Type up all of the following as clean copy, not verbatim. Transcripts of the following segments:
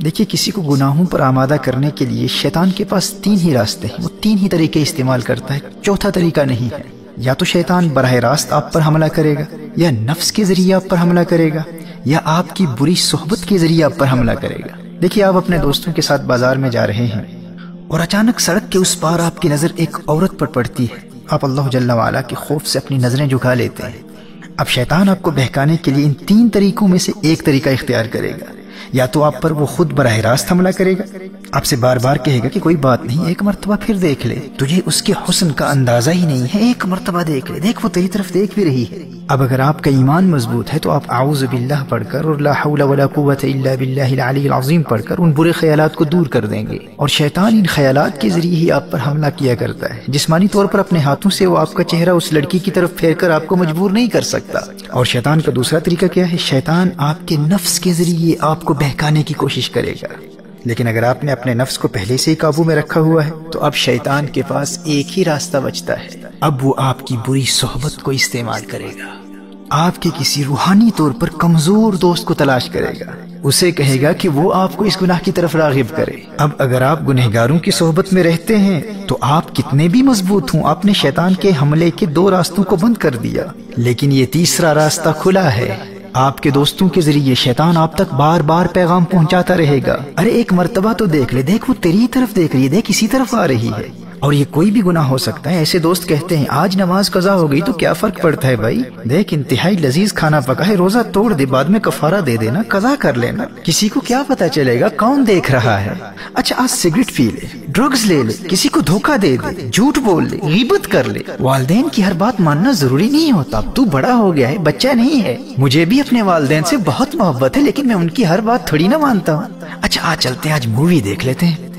دیکھیے کسی کو گناہوں پر آمادہ کرنے کے لیے شیطان کے پاس 3 ہی راستے ہیں، وہ 3 ہی طریقے استعمال کرتا ہے، چوتھا طریقہ نہیں ہے۔ یا تو شیطان براہ راست آپ پر حملہ کرے گا، یا نفس کے ذریعے آپ پر حملہ کرے گا، یا آپ کی بری صحبت کے ذریعے آپ پر حملہ کرے گا۔ دیکھیے آپ اپنے دوستوں کے ساتھ بازار میں جا رہے ہیں اور اچانک سڑک کے اس پار آپ کی نظر ایک عورت پر پڑتی ہے، آپ اللہ جل وعلا کے خوف سے اپنی نظریں جھکا لیتے ہیں۔ اب شیطان آپ کو بہکانے کے لیے ان 3 طریقوں میں سے ایک طریقہ اختیار کرے گا۔ یا تو آپ پر وہ خود براہ راست حملہ کرے گا، آپ سے بار بار کہے گا کہ کوئی بات نہیں، ایک مرتبہ پھر دیکھ لے، تجھے اس کے حسن کا اندازہ ہی نہیں ہے، ایک مرتبہ دیکھ لے، دیکھ وہ تیری طرف دیکھ بھی رہی ہے۔ اب اگر آپ کا ایمان مضبوط ہے تو آپ اعوذ باللہ پڑھ کر اور لا حول ولا قوت الا باللہ العلی العظیم پڑھ کر ان برے خیالات کو دور کر دیں گے، اور شیطان ان خیالات کے ذریعے ہی آپ پر حملہ کیا کرتا ہے۔ جسمانی طور پر اپنے ہاتھوں سے وہ آپ کا چہرہ اس لڑکی کی طرف پھیر کر آپ کو مجبور نہیں کر سکتا۔ اور شیطان کا دوسرا طریقہ کیا ہے؟ شیطان آپ کے نفس کے ذریعے آپ کو بہکانے کی کوشش کرے گا، لیکن اگر آپ نے اپنے نفس کو پہلے سے ہی قابو میں رکھا ہوا ہے تو اب شیطان کے پاس ایک ہی راستہ بچتا ہے، اب وہ آپ کی بری صحبت کو استعمال کرے گا۔ آپ کے کسی روحانی طور پر کمزور دوست کو تلاش کرے گا، اسے کہے گا کہ وہ آپ کو اس گناہ کی طرف راغب کرے۔ اب اگر آپ گنہگاروں کی صحبت میں رہتے ہیں تو آپ کتنے بھی مضبوط ہوں، آپ نے شیطان کے حملے کے 2 راستوں کو بند کر دیا، لیکن یہ تیسرا راستہ کھلا ہے۔ آپ کے دوستوں کے ذریعے شیطان آپ تک بار بار پیغام پہنچاتا رہے گا، ارے ایک مرتبہ تو دیکھ لے، دیکھ وہ تیری طرف دیکھ رہی ہے، دیکھ اسی طرف آ رہی ہے۔ اور یہ کوئی بھی گناہ ہو سکتا ہے۔ ایسے دوست کہتے ہیں آج نماز قضا ہو گئی تو کیا فرق پڑتا ہے بھائی، دیکھ انتہائی لذیذ کھانا پکا ہے، روزہ توڑ دے، بعد میں کفارہ دے دینا، قضا کر لینا، کسی کو کیا پتا چلے گا کون دیکھ رہا ہے۔ اچھا آج سگریٹ پی لے، ڈرگز لے لے، کسی کو دھوکہ دے دے، جھوٹ بول لے، غیبت کر لے۔ والدین کی ہر بات ماننا ضروری نہیں ہوتا، اب تو بڑا ہو گیا ہے، بچہ نہیں ہے۔ مجھے بھی اپنے والدین سے بہت محبت ہے، لیکن میں ان کی ہر بات تھوڑی نہ مانتا ہوں۔ اچھا آج چلتے ہیں، آج مووی دیکھ لیتے ہیں۔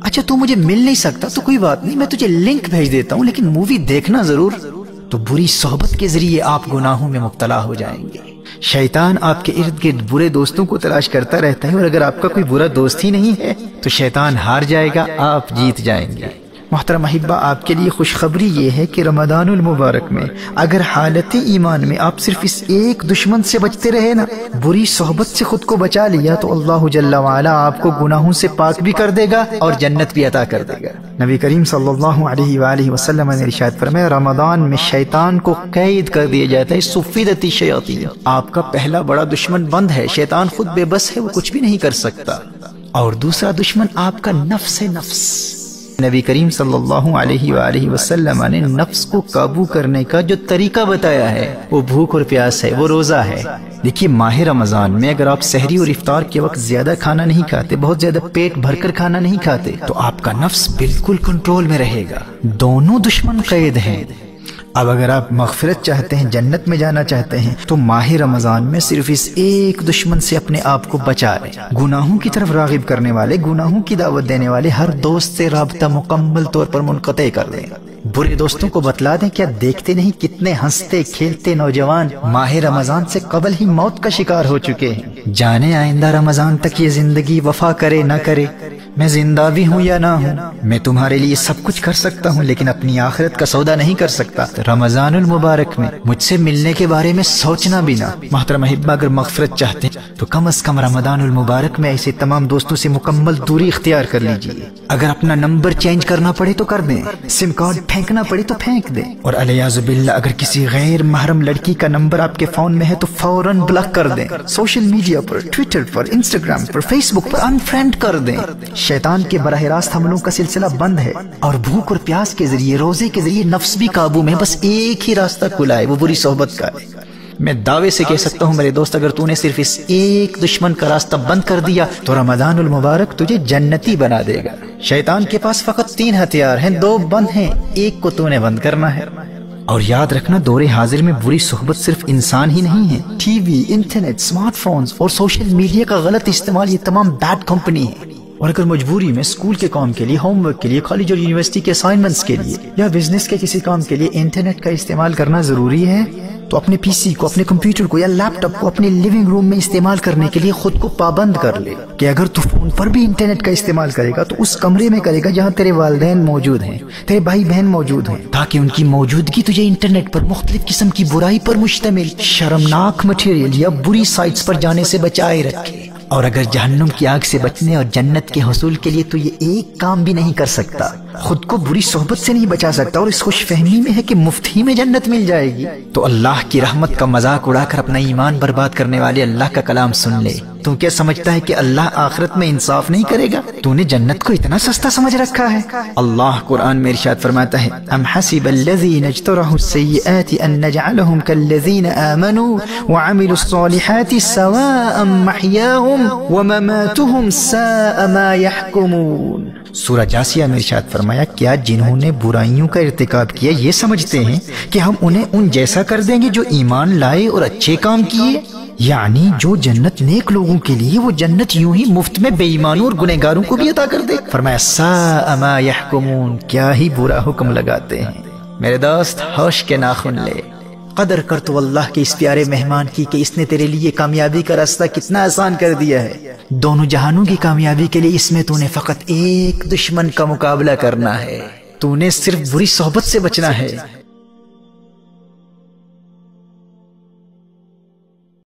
اچھا تو مجھے مل نہیں سکتا تو کوئی بات نہیں، میں تجھے لنک بھیج دیتا ہوں، لیکن مووی دیکھنا ضرور۔ تو بری صحبت کے ذریعے آپ گناہوں میں مبتلا ہو جائیں گے۔ شیطان آپ کے ارد گرد برے دوستوں کو تلاش کرتا رہتا ہے، اور اگر آپ کا کوئی برا دوست ہی نہیں ہے تو شیطان ہار جائے گا، آپ جیت جائیں گے۔ محترم احبہ، آپ کے لیے خوشخبری یہ ہے کہ رمضان المبارک میں اگر حالت ایمان میں آپ صرف اس ایک دشمن سے بچتے رہے نا، بری صحبت سے خود کو بچا لیا، تو اللہ جل وعلا آپ کو گناہوں سے پاک بھی کر دے گا اور جنت بھی عطا کر دے گا۔ نبی کریم صلی اللہ علیہ وآلہ وسلم نے ارشاد فرمایا، رمضان میں شیطان کو قید کر دیا جاتا ہے، صفدت الشیاطین، آپ کا پہلا بڑا دشمن بند ہے، شیطان خود بے بس ہے، وہ کچھ بھی نہیں کر سکتا، اور دوسرا دشمن آپ کا نفس ہے، نفس۔ نبی کریم صلی اللہ علیہ وآلہ وسلم نے نفس کو قابو کرنے کا جو طریقہ بتایا ہے وہ بھوک اور پیاس ہے، وہ روزہ ہے۔ دیکھیے ماہ رمضان میں اگر آپ سحری اور افطار کے وقت زیادہ کھانا نہیں کھاتے، بہت زیادہ پیٹ بھر کر کھانا نہیں کھاتے، تو آپ کا نفس بالکل کنٹرول میں رہے گا، دونوں دشمن قید ہیں۔ اب اگر آپ مغفرت چاہتے ہیں، جنت میں جانا چاہتے ہیں، تو ماہ رمضان میں صرف اس ایک دشمن سے اپنے آپ کو بچا لیں۔ گناہوں کی طرف راغب کرنے والے، گناہوں کی دعوت دینے والے ہر دوست سے رابطہ مکمل طور پر منقطع کر دیں۔ برے دوستوں کو بتلا دیں، کیا دیکھتے نہیں کتنے ہنستے کھیلتے نوجوان ماہ رمضان سے قبل ہی موت کا شکار ہو چکے ہیں۔ جانے آئندہ رمضان تک یہ زندگی وفا کرے نہ کرے، میں زندہ بھی ہوں یا نہ ہوں، میں تمہارے لیے سب کچھ کر سکتا ہوں، لیکن اپنی آخرت کا سودا نہیں کر سکتا۔ رمضان المبارک میں مجھ سے ملنے کے بارے میں سوچنا بھی نہ۔ محترم احبہ، اگر مغفرت چاہتے ہیں تو کم از کم رمضان المبارک میں ایسے تمام دوستوں سے مکمل دوری اختیار کر لیجئے۔ اگر اپنا نمبر چینج کرنا پڑے تو کر دیں، سم کارڈ پھینکنا پڑے تو پھینک دیں، اور علیاذ باللہ اگر کسی غیر محرم لڑکی کا نمبر آپ کے فون میں ہے تو فوراً بلاک کر دیں۔ سوشل میڈیا پر، ٹویٹر پر، انسٹاگرام پر، فیس بک پر انفرینڈ کر دیں۔ شیطان کے براہ راست حملوں کا سلسلہ بند ہے، اور بھوک اور پیاس کے ذریعے، روزے کے ذریعے نفس بھی قابو میں، بس ایک ہی راستہ کھلا ہے، وہ بری صحبت کا ہے۔ میں دعوے سے کہہ سکتا ہوں میرے دوست، اگر تو نے صرف اس ایک دشمن کا راستہ بند کر دیا تو رمضان المبارک تجھے جنتی بنا دے گا۔ شیطان کے پاس فقط 3 ہتھیار ہیں، 2 بند ہیں، ایک کو تو نے بند کرنا ہے۔ اور یاد رکھنا، دور حاضر میں بری صحبت صرف انسان ہی نہیں ہے، T V, internet, smart phones اور سوشل میڈیا کا غلط استعمال، یہ تمام بیڈ کمپنی ہے۔ اور اگر مجبوری میں اسکول کے کام کے لیے، ہوم ورک کے لیے، کالج اور یونیورسٹی کے اسائنمنٹس کے لیے، یا بزنس کے کسی کام کے لیے انٹرنیٹ کا استعمال کرنا ضروری ہے، تو اپنے پی سی کو، اپنے کمپیوٹر کو یا لیپ ٹاپ کو اپنے لیونگ روم میں استعمال کرنے کے لیے خود کو پابند کر لے کہ اگر تو فون پر بھی انٹرنیٹ کا استعمال کرے گا تو اس کمرے میں کرے گا جہاں تیرے والدین موجود ہیں، تیرے بھائی بہن موجود ہیں، تاکہ ان کی موجودگی تجھے انٹرنیٹ پر مختلف قسم کی برائی پر مشتمل شرمناک مٹیریل یا بری سائٹس پر جانے سے بچائے رکھے۔ اور اگر جہنم کی آگ سے بچنے اور جنت کے حصول کے لیے تو یہ ایک کام بھی نہیں کر سکتا، خود کو بری صحبت سے نہیں بچا سکتا، اور اس خوش فہمی میں ہے کہ مفت ہی میں جنت مل جائے گی، تو اللہ کی رحمت کا مذاق اڑا کر اپنا ایمان برباد کرنے والے اللہ کا کلام سن لے۔ تو کیا سمجھتا ہے کہ اللہ آخرت میں انصاف نہیں کرے گا؟ تو نے جنت کو اتنا سستا سمجھ رکھا ہے؟ اللہ قرآن میں ارشاد فرماتا ہے، ام حسب الذین اجترحوا السیئات ان نجعلهم كالذین آمنوا وعملوا الصالحات سواء محیاهم ومماتهم ساء ما يحکمون۔ سورہ جاسیہ میں ارشاد فرمایا، کیا جنہوں نے برائیوں کا ارتکاب کیا یہ سمجھتے ہیں کہ ہم انہیں ان جیسا کر دیں گے جو ایمان لائے اور اچھے کام کیے؟ یعنی جو جنت نیک لوگوں کے لیے، وہ جنت یوں ہی مفت میں بے ایمانوں اور گنہگاروں کو بھی عطا کر دے۔ فرمایا ساء ما يحکمون، کیا ہی برا حکم لگاتے ہیں۔ میرے دوست ہوش کے ناخن لے، قدر کر تو اللہ کے اس پیارے مہمان کی کہ اس نے تیرے لیے کامیابی کا راستہ کتنا آسان کر دیا ہے۔ دونوں جہانوں کی کامیابی کے لیے اس میں تو نے فقط ایک دشمن کا مقابلہ کرنا ہے، تو نے صرف بری صحبت سے بچنا ہے۔